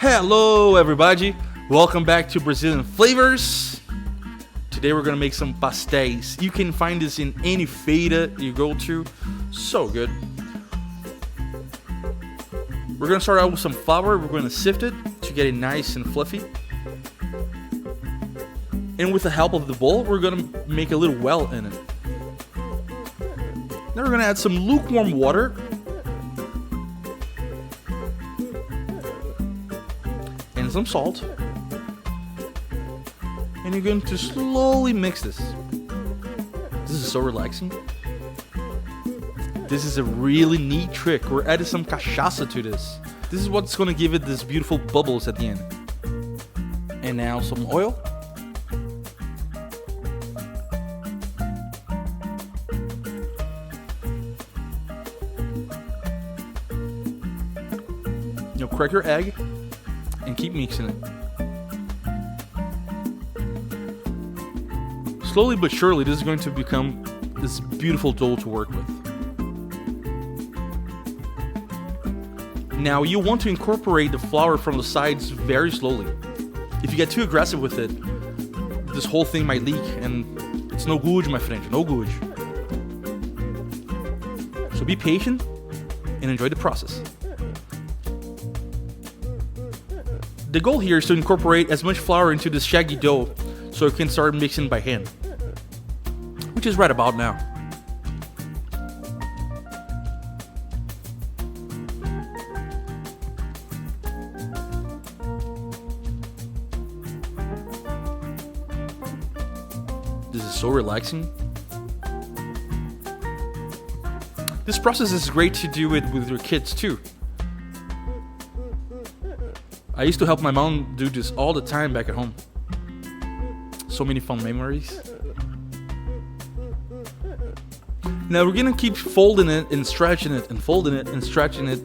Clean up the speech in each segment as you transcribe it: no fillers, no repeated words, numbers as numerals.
Hello everybody, welcome back to Brazilian Flavors. Today we're gonna make some pastéis. You can find this in any feira you go to. So good. We're gonna start out with some flour. We're gonna sift it to get it nice and fluffy. And with the help of the bowl, we're gonna make a little well in it. Then we're gonna add some lukewarm water. And some salt. And you're going to slowly mix this. This is so relaxing. This is a really neat trick. We're adding some cachaça to this. This is what's going to give it this beautiful bubbles at the end. And now some oil. You'll crack your egg and keep mixing it. Slowly but surely, this is going to become this beautiful dough to work with. Now, you want to incorporate the flour from the sides very slowly. If you get too aggressive with it, this whole thing might leak, and it's no good, my friend, no good. So be patient and enjoy the process. The goal here is to incorporate as much flour into this shaggy dough so you can start mixing by hand, which is right about now. This is so relaxing. This process is great to do it with your kids too. I used to help my mom do this all the time back at home. So many fun memories. Now we're gonna keep folding it and stretching it and folding it and stretching it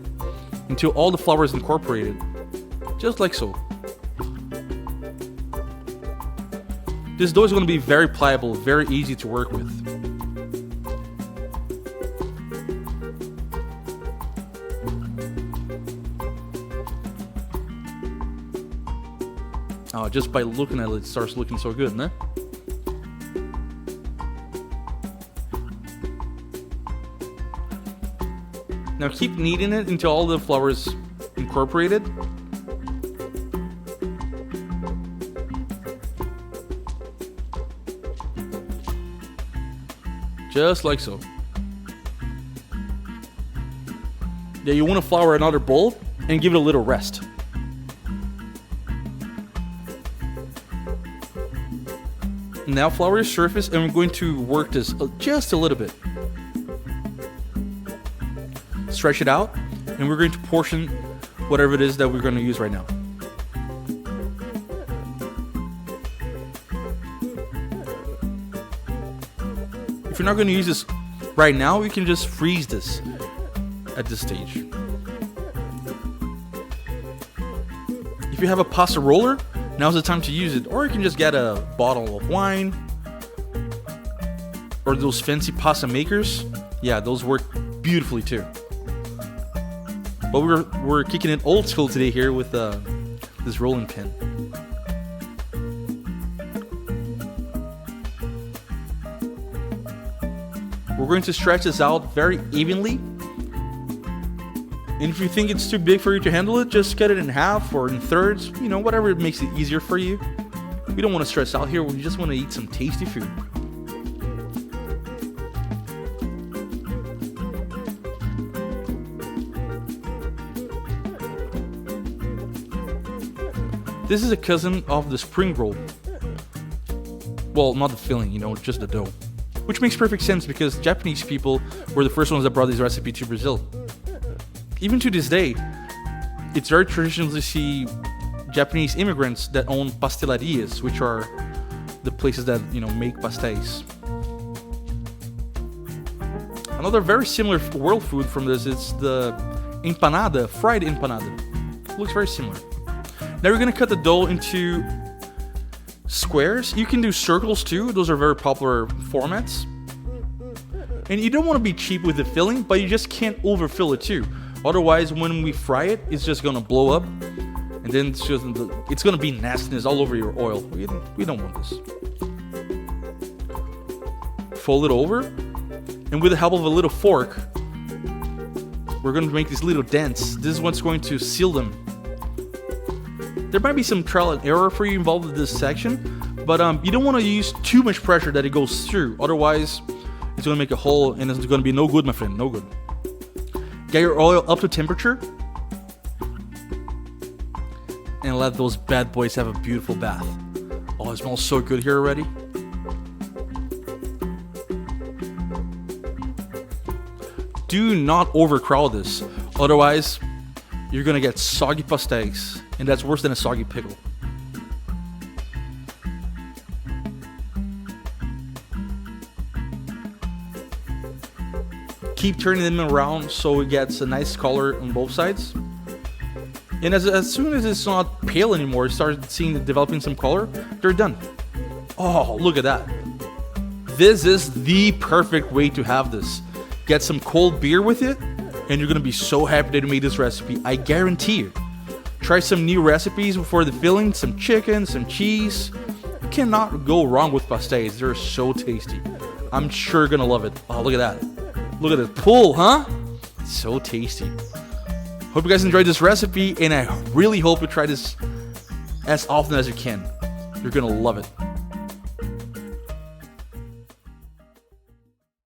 until all the flour is incorporated. Just like so. This dough is gonna be very pliable, very easy to work with. Oh, just by looking at it, it starts looking so good, né? Now keep kneading it until all the flour is incorporated. Just like so. Yeah, you want to flour another bowl and give it a little rest. Now flour is surface, and we're going to work this just a little bit. Stretch it out, and we're going to portion whatever it is that we're going to use right now. If you're not going to use this right now, you can just freeze this at this stage. If you have a pasta roller, now's the time to use it, or you can just get a bottle of wine, or those fancy pasta makers. Yeah, those work beautifully too. But we're kicking it old school today here with this rolling pin. We're going to stretch this out very evenly. And if you think it's too big for you to handle it, just cut it in half or in thirds, you know, whatever makes it easier for you. We don't want to stress out here, we just want to eat some tasty food. This is a cousin of the spring roll. Well, not the filling, you know, just the dough. Which makes perfect sense because Japanese people were the first ones that brought this recipe to Brazil. Even to this day, it's very traditional to see Japanese immigrants that own pastelarias, which are the places that, you know, make pastéis. Another very similar world food from this is the empanada, fried empanada. Looks very similar. Now we're going to cut the dough into squares. You can do circles too. Those are very popular formats. And you don't want to be cheap with the filling, but you just can't overfill it too. Otherwise, when we fry it, it's just going to blow up And then it's gonna be nastiness all over your oil. We don't want this. Fold it over, and with the help of a little fork, we're going to make these little dents. This is what's going to seal them. There might be some trial and error for you involved with this section, but you don't want to use too much pressure that it goes through. Otherwise, it's going to make a hole, and it's going to be no good, my friend. No good. Get your oil up to temperature, and let those bad boys have a beautiful bath. Oh, it smells so good here already. Do not overcrowd this, otherwise you're gonna get soggy pastels, and that's worse than a soggy pickle. Keep turning them around so it gets a nice color on both sides. And as soon as it's not pale anymore, start developing some color, they're done. Oh, look at that. This is the perfect way to have this. Get some cold beer with it, and you're gonna be so happy that you made this recipe. I guarantee you. Try some new recipes for the filling, some chicken, some cheese. You cannot go wrong with pastels. They're so tasty. I'm sure you're gonna love it. Oh, look at that. Look at it pull, huh? So tasty. Hope you guys enjoyed this recipe, and I really hope you try this as often as you can. You're gonna love it.